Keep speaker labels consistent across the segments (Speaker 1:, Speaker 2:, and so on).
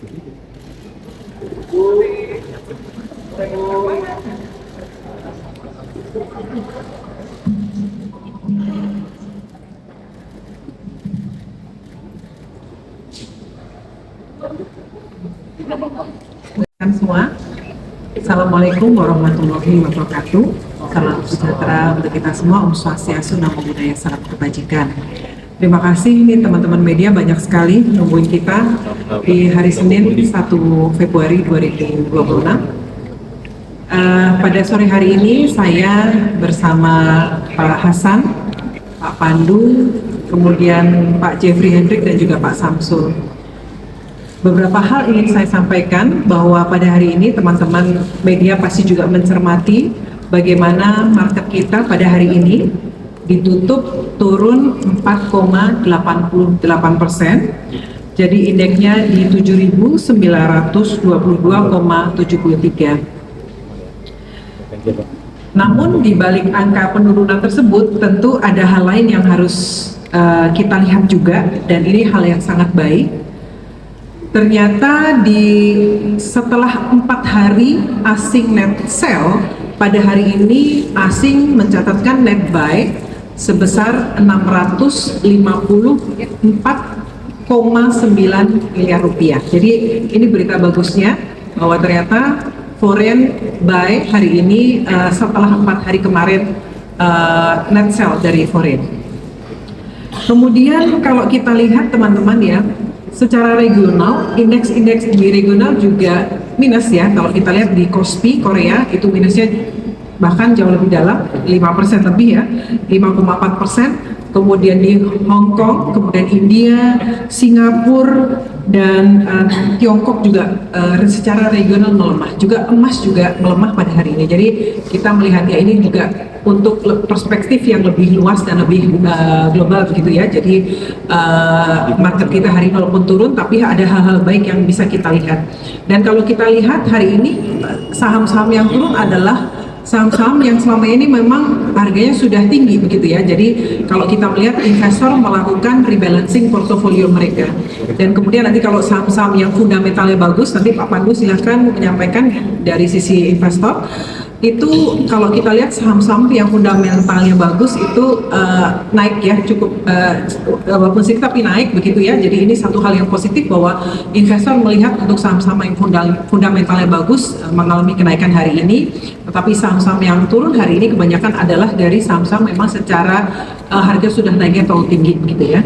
Speaker 1: Semua, Assalamualaikum warahmatullahi wabarakatuh. Salam sejahtera untuk kita semua. Om Swastiastu, Namo Buddhaya, salam kebajikan. Terima kasih nih teman-teman media, banyak sekali nungguin kita di hari Senin 1 Februari 2026. Pada sore hari ini saya bersama Pak Hasan, Pak Pandu, kemudian Pak Jeffrey Hendrik dan juga Pak Samsul. Beberapa hal ingin saya sampaikan bahwa pada hari ini teman-teman media pasti juga mencermati bagaimana market kita pada hari ini ditutup turun 4,88%. Jadi indeksnya di 7.922,73. Namun di balik angka penurunan tersebut tentu ada hal lain yang harus kita lihat juga, dan ini hal yang sangat baik. Ternyata setelah 4 hari asing net sell, pada hari ini asing mencatatkan net buy sebesar 654,9 miliar rupiah. Jadi ini berita bagusnya bahwa ternyata foreign buy hari ini setelah 4 hari kemarin net sell dari foreign. Kemudian kalau kita lihat teman-teman ya, secara regional, indeks-indeks di regional juga minus ya. Kalau kita lihat di Kospi Korea itu minusnya bahkan jauh lebih dalam, 5% lebih ya, 5,4%. Kemudian di Hong Kong, kemudian India, Singapura, dan Tiongkok juga secara regional melemah. Juga emas juga melemah pada hari ini. Jadi kita melihat ya ini juga untuk perspektif yang lebih luas dan lebih global begitu ya. Jadi market kita hari ini walaupun turun, tapi ada hal-hal baik yang bisa kita lihat. Dan kalau kita lihat hari ini saham-saham yang turun adalah saham-saham yang selama ini memang harganya sudah tinggi begitu ya. Jadi kalau kita melihat investor melakukan rebalancing portofolio mereka. Dan kemudian nanti kalau saham-saham yang fundamentalnya bagus, nanti Pak Pandu silahkan menyampaikan dari sisi investor. Itu kalau kita lihat saham-saham yang fundamentalnya bagus itu naik ya, cukup walaupun sedikit tapi naik begitu ya. Jadi ini satu hal yang positif bahwa investor melihat untuk saham-saham yang fundamentalnya bagus mengalami kenaikan hari ini. Tetapi saham-saham yang turun hari ini kebanyakan adalah dari saham-saham memang secara harga sudah naiknya terlalu tinggi begitu ya.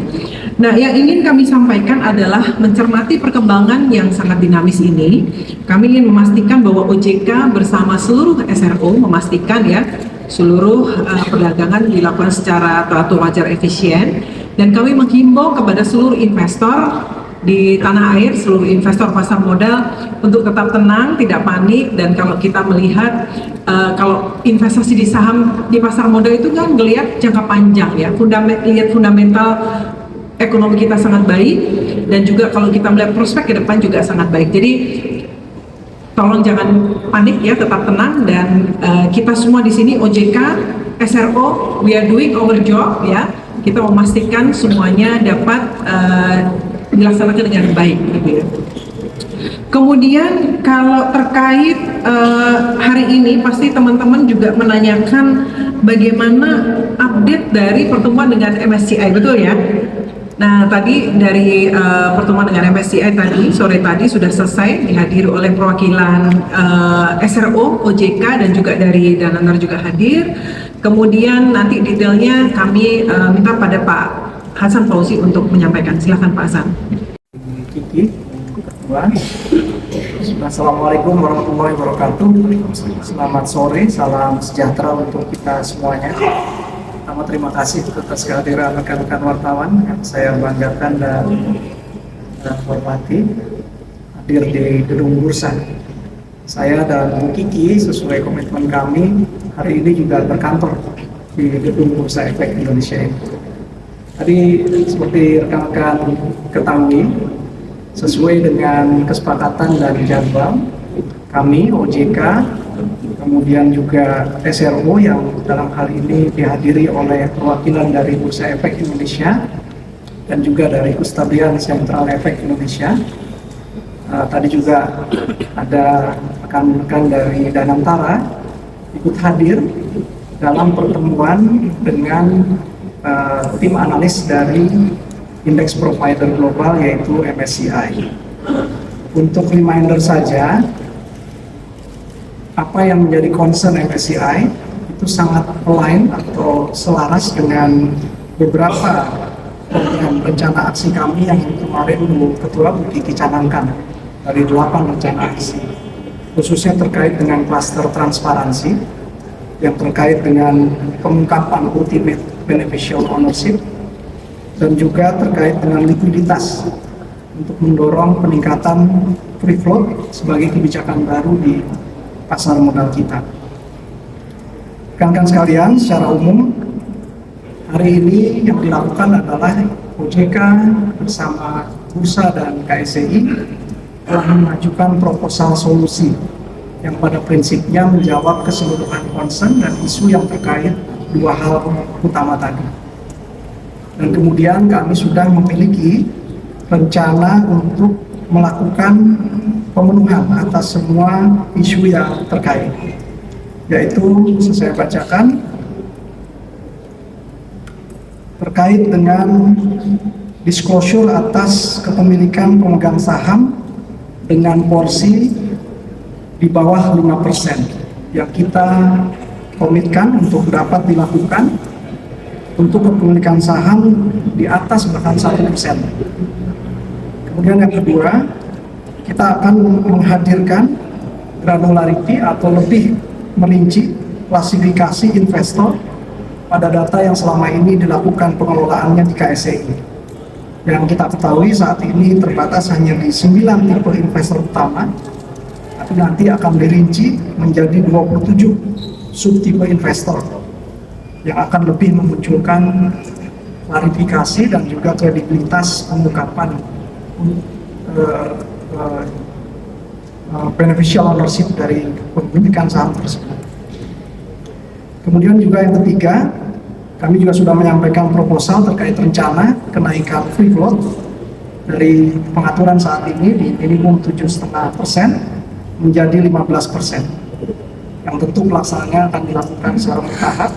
Speaker 1: Nah, yang ingin kami sampaikan adalah mencermati perkembangan yang sangat dinamis ini. Kami ingin memastikan bahwa OJK bersama seluruh SRO memastikan ya seluruh perdagangan dilakukan secara teratur, wajar, efisien. Dan kami menghimbau kepada seluruh investor di tanah air, seluruh investor pasar modal untuk tetap tenang, tidak panik. Dan kalau kita melihat kalau investasi di saham di pasar modal itu kan ngelihat jangka panjang ya, lihat fundamental ekonomi kita sangat baik, dan juga kalau kita melihat prospek ke depan juga sangat baik. Jadi tolong jangan panik ya, tetap tenang. Dan kita semua di sini OJK, SRO, we are doing our job ya. Kita memastikan semuanya dapat dilaksanakan dengan baik gitu ya. Kemudian kalau terkait hari ini pasti teman-teman juga menanyakan bagaimana update dari pertemuan dengan MSCI, betul ya? Nah, tadi dari pertemuan dengan MSCI tadi, sore tadi sudah selesai dihadiri oleh perwakilan SRO, OJK, dan juga dari Dananar juga hadir. Kemudian nanti detailnya kami minta pada Pak Hasan Fauzi untuk menyampaikan. Silakan Pak Hasan.
Speaker 2: Kiki, Ketua. Assalamualaikum warahmatullahi wabarakatuh. Selamat sore, salam sejahtera untuk kita semuanya. Pertama, terima kasih atas kehadiran rekan-rekan wartawan yang saya banggakan dan hormati hadir di gedung bursa. Saya dan Bu Kiki sesuai komitmen kami hari ini juga berkantor di gedung Bursa Efek Indonesia ini. Tadi seperti rekan-rekan ketahui, sesuai dengan kesepakatan dan jadwal kami OJK, kemudian juga SRO yang dalam hal ini dihadiri oleh perwakilan dari Bursa Efek Indonesia dan juga dari Kustodian Sentral Efek Indonesia, Tadi juga ada rekan-rekan dari Danantara ikut hadir dalam pertemuan dengan tim analis dari indeks provider global yaitu MSCI. Untuk reminder saja, apa yang menjadi concern MSCI itu sangat align atau selaras dengan beberapa program rencana aksi kami yang kemarin Ketua Bu Kiki canangkan dari 8 rencana aksi, khususnya terkait dengan klaster transparansi yang terkait dengan pengungkapan ultimate beneficial ownership dan juga terkait dengan likuiditas untuk mendorong peningkatan free float sebagai kebijakan baru di pasar modal kita. Rekan-rekan sekalian, secara umum hari ini yang dilakukan adalah OJK bersama Bursa dan KSCI telah mengajukan proposal solusi yang pada prinsipnya menjawab keseluruhan concern dan isu yang terkait dua hal utama tadi. Dan kemudian kami sudah memiliki rencana untuk melakukan pemenuhan atas semua isu yang terkait, yaitu saya bacakan terkait dengan disclosure atas kepemilikan pemegang saham dengan porsi di bawah 5% yang kita komitkan untuk dapat dilakukan untuk kepemilikan saham di atas bahkan 1%. Kemudian yang kedua, kita akan menghadirkan granularity atau lebih merinci klasifikasi investor pada data yang selama ini dilakukan pengelolaannya di KSCI. Yang kita ketahui saat ini terbatas hanya di 9 tipe investor utama, tapi nanti akan dirinci menjadi 27 subtipe investor yang akan lebih memunculkan klarifikasi dan juga kredibilitas pengungkapan beneficial ownership dari kepemilikan saham tersebut. Kemudian juga yang ketiga, kami juga sudah menyampaikan proposal terkait rencana kenaikan free float dari pengaturan saat ini di minimum 7,5% menjadi 15%. Yang tentu pelaksanaannya akan dilakukan secara bertahap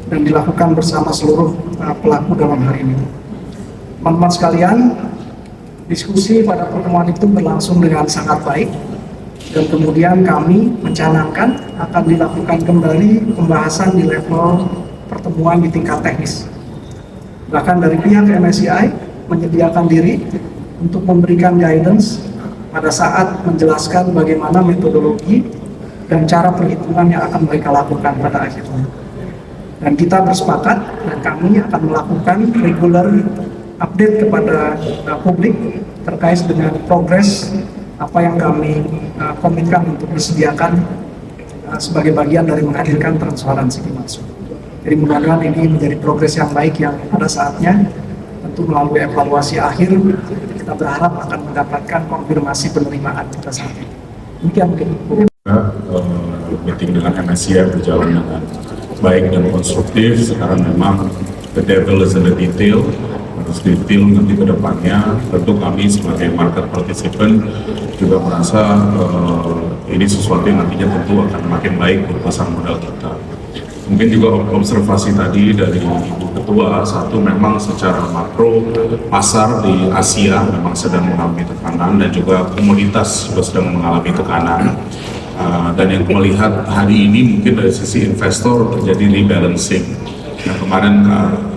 Speaker 2: dan dilakukan bersama seluruh pelaku dalam hal ini. Teman-teman sekalian, diskusi pada pertemuan itu berlangsung dengan sangat baik dan kemudian kami mencanangkan akan dilakukan kembali pembahasan di level pertemuan di tingkat teknis. Bahkan dari pihak MSCI menyediakan diri untuk memberikan guidance pada saat menjelaskan bagaimana metodologi dan cara perhitungan yang akan mereka lakukan pada akhirnya. Dan kita bersepakat dan kami akan melakukan regular update kepada publik terkait dengan progres apa yang kami komitkan untuk disediakan sebagai bagian dari menghadirkan transparansi dimaksud. Jadi mudah-mudahan ini menjadi progres yang baik yang pada saatnya tentu melalui evaluasi akhir kita berharap akan mendapatkan konfirmasi penerimaan pada saat ini. Demikian mungkin.
Speaker 3: Meeting dengan MSCI berjalan dengan baik dan konstruktif. Sekarang memang the devil is in the detail. Harus detail nanti ke depannya. Tentu kami sebagai market participant juga merasa ini sesuatu yang nantinya tentu akan makin baik untuk pasar modal kita. Mungkin juga observasi tadi dari Ibu Ketua, satu memang secara makro pasar di Asia memang sedang mengalami tekanan dan juga komoditas juga sedang mengalami tekanan. Dan yang melihat hari ini mungkin dari sisi investor terjadi rebalancing. Nah, kemarin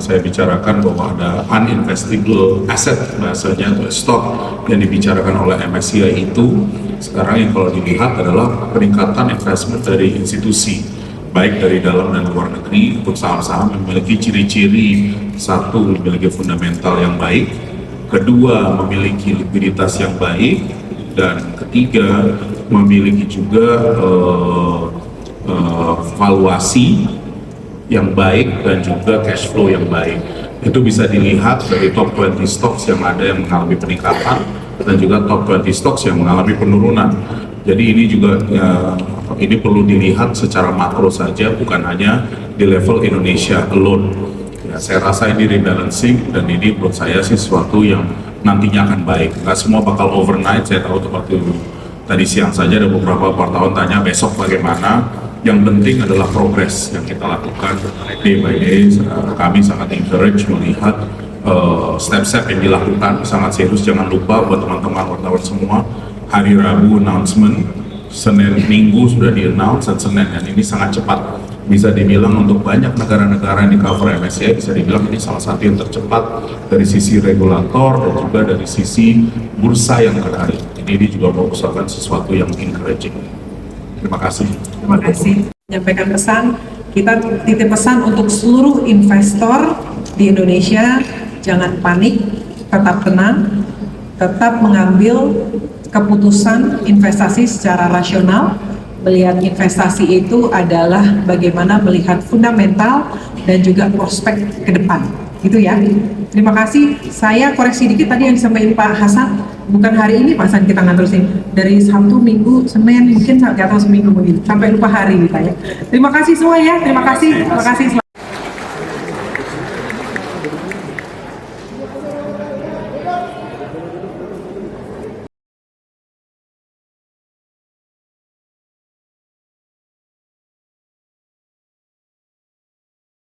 Speaker 3: saya bicarakan bahwa ada uninvestable asset bahasanya atau stok yang dibicarakan oleh MSCI itu sekarang yang kalau dilihat adalah peningkatan investment dari institusi baik dari dalam dan luar negeri untuk saham-saham yang memiliki ciri-ciri, satu memiliki fundamental yang baik, kedua memiliki likuiditas yang baik, dan ketiga memiliki juga valuasi yang baik dan juga cash flow yang baik. Itu bisa dilihat dari top 20 stocks yang ada yang mengalami peningkatan dan juga top 20 stocks yang mengalami penurunan. Jadi ini juga ini perlu dilihat secara makro saja, bukan hanya di level Indonesia alone. Ya, saya rasa ini rebalancing dan ini menurut saya sih sesuatu yang nantinya akan baik. Nggak semua bakal overnight. Saya tahu seperti tadi siang saja ada beberapa wartawan tanya besok bagaimana. Yang penting adalah progres yang kita lakukan day by day. Kami sangat encourage melihat step-step yang dilakukan sangat serius. Jangan lupa buat teman-teman wartawan semua, hari Rabu announcement, Senin Minggu sudah di-announce, dan Senin, dan ini sangat cepat. Bisa dibilang untuk banyak negara-negara yang di cover MSCI, bisa dibilang ini salah satu yang tercepat dari sisi regulator dan juga dari sisi bursa yang terhari. Ini juga merupakan sesuatu yang encouraging. Terima kasih.
Speaker 1: Terima kasih. Menyampaikan pesan, kita titip pesan untuk seluruh investor di Indonesia, jangan panik, tetap tenang, tetap mengambil keputusan investasi secara rasional. Melihat investasi itu adalah bagaimana melihat fundamental dan juga prospek ke depan, gitu ya. Terima kasih. Saya koreksi dikit tadi yang disampaikan Pak Hasan, bukan hari ini Pak Hasan kita ngaterusin, dari Sabtu, Minggu, Senin, mungkin atau seminggu mungkin, sampai lupa hari kita ya. Terima kasih semua ya, terima kasih.